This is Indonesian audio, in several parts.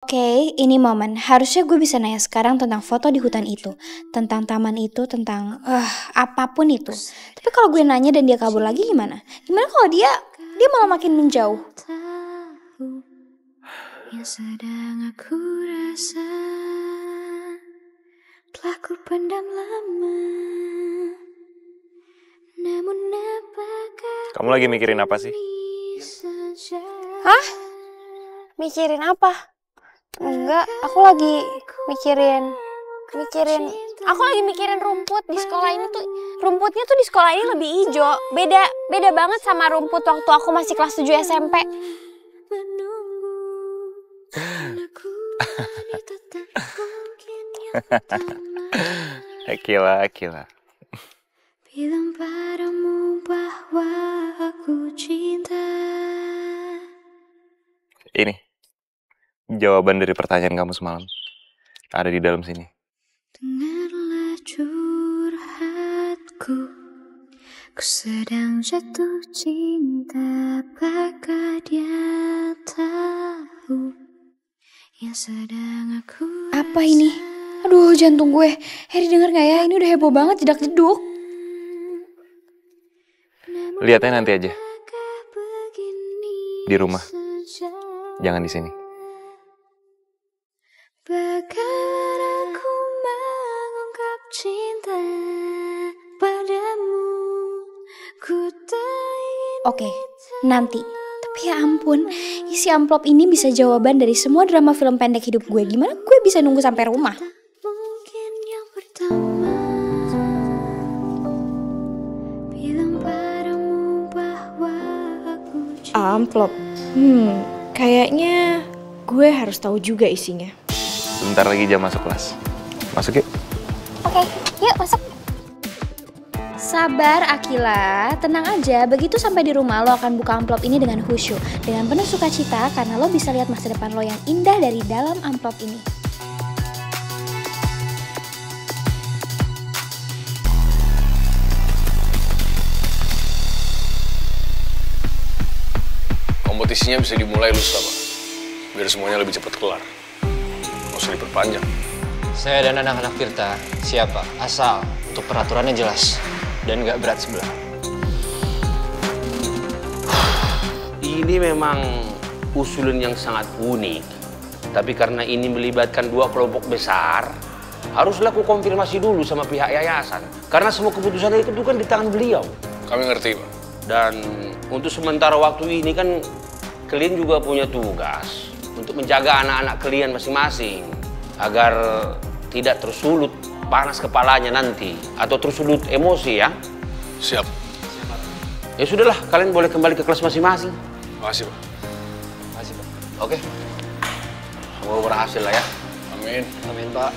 Oke, ini momen. Harusnya gue bisa nanya sekarang tentang foto di hutan itu, tentang taman itu, tentang apapun itu. Tapi kalau gue nanya dan dia kabur lagi gimana? Gimana kalau dia malah makin menjauh? Yang sedang aku rasa telah ku pendam lama. Namun apakah Kamu lagi mikirin apa sih? Hah? Mikirin apa? Enggak, aku lagi mikirin rumput di sekolah ini tuh. Rumputnya tuh di sekolah ini lebih hijau. Beda banget sama rumput waktu aku masih kelas 7 SMP. Akila. Bilang padamu bahwa aku cinta. Ini jawaban dari pertanyaan kamu semalam. Ada di dalam sini. Dengarlah curhatku, ku sedang jatuh cinta. Apakah dia tahu yang sedang aku rasa? Apa ini? Aduh, jantung gue. Harry denger gak ya? Ini udah heboh banget, jedak-jeduk. Lihatnya nanti aja. Di rumah. Jangan di sini. Bahkan aku mengungkap cinta padamu. Oke, nanti. Tapi ya ampun, isi amplop ini bisa jawaban dari semua drama film pendek hidup gue. Gimana gue bisa nunggu sampai rumah? Mungkin yang pertama bilang padamu bahwa aku cinta. Amplop. Kayaknya gue harus tahu juga isinya. Sebentar lagi jam masuk kelas. Masuk yuk. Oke, yuk masuk. Sabar Akila, tenang aja. Begitu sampai di rumah lo akan buka amplop ini dengan khusyuk, dengan penuh sukacita karena lo bisa lihat masa depan lo yang indah dari dalam amplop ini. Kompetisinya bisa dimulai lusa, Pak. Biar semuanya lebih cepat kelar. Nggak usah diperpanjang. Saya dan anak-anak Tirta siapa? Asal untuk peraturannya jelas dan nggak berat sebelah. Ini memang usulan yang sangat unik. Tapi karena ini melibatkan dua kelompok besar, harus laku konfirmasi dulu sama pihak yayasan. Karena semua keputusan itu kan di tangan beliau. Kami ngerti, Pak. Dan untuk sementara waktu ini kan kalian juga punya tugas untuk menjaga anak-anak kalian masing-masing agar tidak tersulut panas kepalanya nanti atau tersulut emosi ya. Siap. Ya sudahlah, kalian boleh kembali ke kelas masing-masing. Makasih, Pak. Makasih, Pak. Oke. Semoga berhasil lah ya. Amin. Amin, Pak.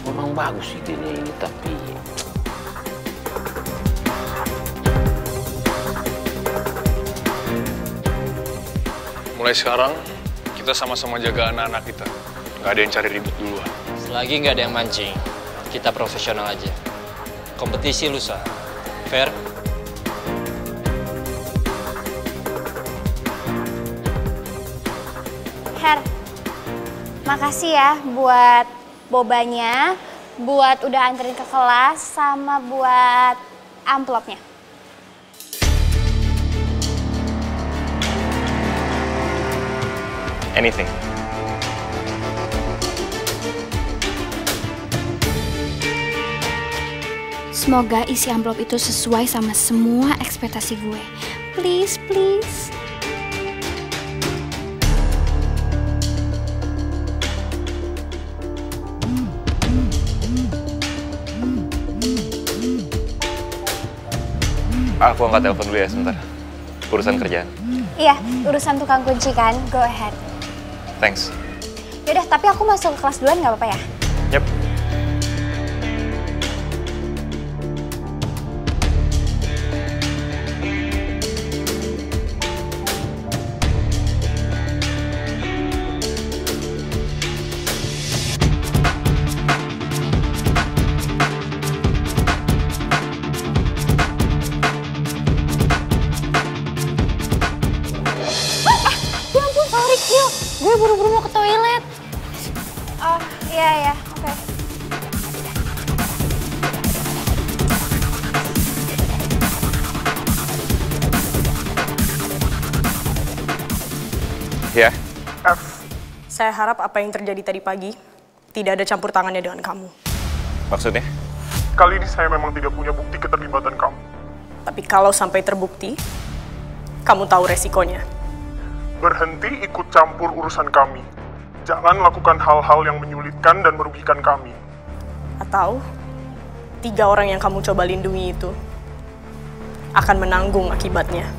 Memang bagus idenya ini tapi Mulai sekarang, kita sama-sama jaga anak-anak kita. Nggak ada yang cari ribut duluan. Selagi nggak ada yang mancing, kita profesional aja. Kompetisi lusa. Fair? Her, makasih ya buat bobanya, buat udah anterin ke kelas, sama buat amplopnya. Anything. Semoga isi amplop itu sesuai sama semua ekspektasi gue. Please, please. Aku angkat telepon dulu ya sebentar. Urusan kerjaan. Iya, urusan tukang kunci kan, go ahead. Thanks. Yaudah, tapi aku masuk ke kelas duluan nggak apa-apa ya? Yep. Ya ampun, Farik, ya Gue buru-buru mau ke toilet. Oh, iya, oke. Ya, Saya harap apa yang terjadi tadi pagi tidak ada campur tangannya dengan kamu. maksudnya? Kali ini saya memang tidak punya bukti keterlibatan kamu. Tapi kalau sampai terbukti, kamu tahu resikonya. Berhenti ikut campur urusan kami. Jangan lakukan hal-hal yang menyulitkan dan merugikan kami. Atau 3 orang yang kamu coba lindungi itu akan menanggung akibatnya.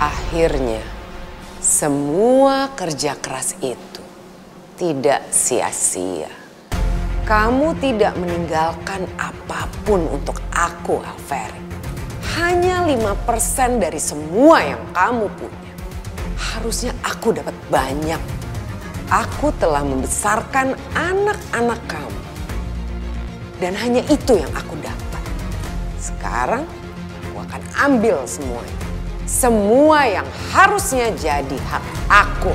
Akhirnya, semua kerja keras itu tidak sia-sia. Kamu tidak meninggalkan apapun untuk aku, Alferi. Hanya 5% dari semua yang kamu punya. Harusnya aku dapat banyak. Aku telah membesarkan anak-anak kamu. Dan hanya itu yang aku dapat. Sekarang, aku akan ambil semuanya. Semua yang harusnya jadi hak aku.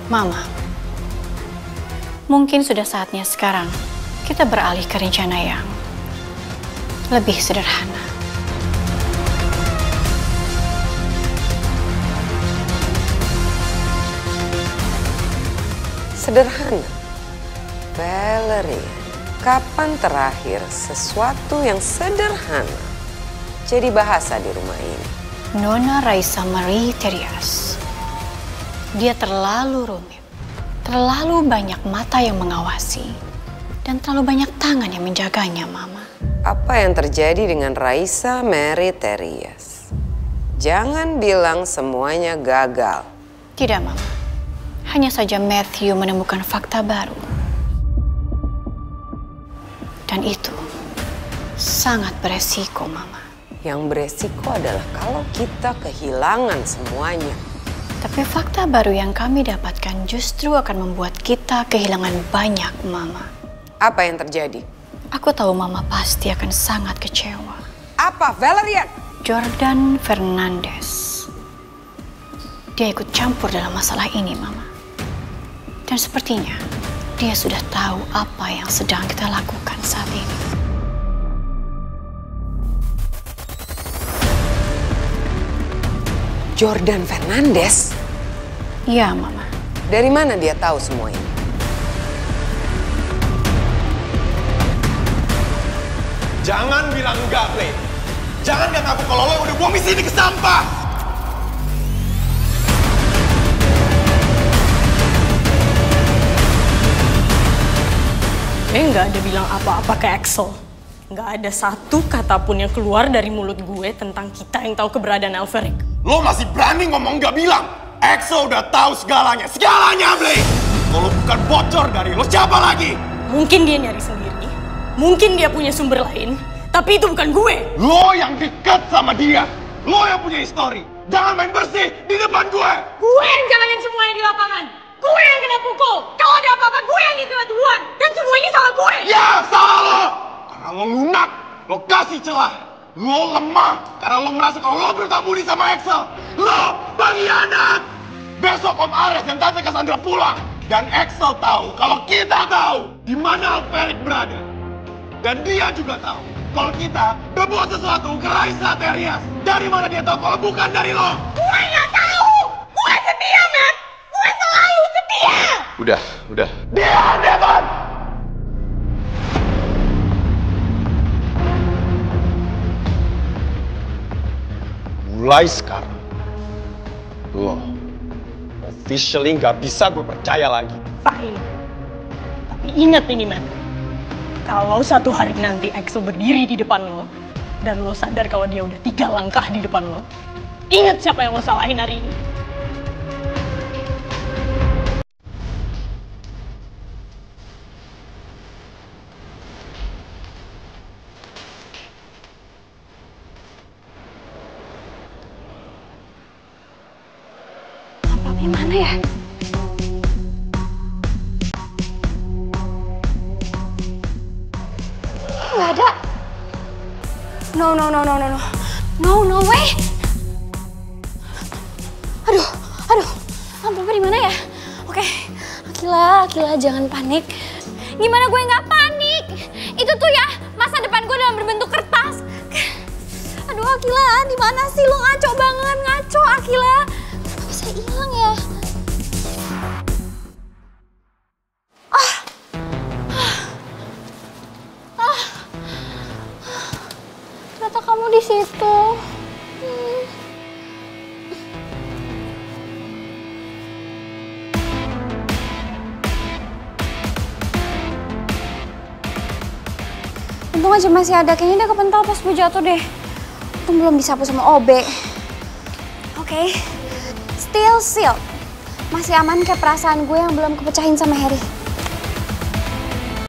Mama, mungkin sudah saatnya sekarang kita beralih ke rencana yang lebih sederhana. Sederhana. Valerie, kapan terakhir sesuatu yang sederhana jadi bahasa di rumah ini? Nona Raisa Marie Terias. Dia terlalu rumit, terlalu banyak mata yang mengawasi, dan terlalu banyak tangan yang menjaganya, Mama. Apa yang terjadi dengan Raisa Mary Terias? Jangan bilang semuanya gagal. Tidak, Mama. Hanya saja Matthew menemukan fakta baru. Dan itu sangat beresiko, Mama. Yang beresiko adalah kalau kita kehilangan semuanya. Tapi fakta baru yang kami dapatkan justru akan membuat kita kehilangan banyak, Mama. Apa yang terjadi? Aku tahu Mama pasti akan sangat kecewa. Apa, Valerian? Jordan Fernandez. Dia ikut campur dalam masalah ini, Mama. Dan sepertinya dia sudah tahu apa yang sedang kita lakukan saat ini. Jordan Fernandez? Ya, Mama. Dari mana dia tahu semua ini? Jangan bilang enggak, Blade. Jangan gak ngaku kalau lo udah buang misi ini ke sampah. Nggak ada bilang apa-apa ke Axel. Nggak ada satu kata pun yang keluar dari mulut gue tentang kita yang tahu keberadaan Alferic. Lo masih berani ngomong nggak bilang? Axel udah tahu segalanya. Segalanya, Blade! Kalau bukan bocor dari lo, siapa lagi? Mungkin dia nyari sendiri. Mungkin dia punya sumber lain. Tapi itu bukan gue. Lo yang dekat sama dia. Lo yang punya histori. Jangan main bersih di depan gue. Gue yang jalanin semuanya di lapangan. Gue yang kena pukul. Kalau ada apa-apa, gue yang diterima duluan. Dan semua ini salah gue. Ya, salah lo. Karena lo lunak. Lo kasih celah. Lo lemah. Karena lo merasa kalau lo bertaburi sama Axel. Lo pengkhianat. Besok Om Ares dan Tante Cassandra pulang. Dan Axel tahu kalau kita tahu di mana Alferic berada. Dan dia juga tahu kalau kita berbuat sesuatu ke Raisa Terias. Dari mana dia tahu kalau bukan dari lo? Gue nggak tahu. Gue setia, Matt. Gue selalu setia. Udah. Diam, Devon! Mulai sekarang, lo officially nggak bisa gue percaya lagi. Fine. Tapi ingat ini, Matt. Kalau satu hari nanti Axel berdiri di depan lo, dan lo sadar kalau dia udah 3 langkah di depan lo, ingat siapa yang lo salahin hari ini. Di mana ya? Nggak ada. No way. Aduh. Papa di mana ya? Oke, Akila, jangan panik. Gimana gue nggak panik? Itu tuh ya masa depan gue dalam berbentuk kertas. Aduh Akila, di mana sih lo? Ngaco banget, Akila. Bisa hilang ya? Ternyata kamu di situ. Untung aja masih ada, kayaknya dia kepental pas gue jatuh deh. Untung belum disapu sama OB. Oke. Still sealed. Masih aman kayak perasaan gue yang belum kepecahin sama Harry.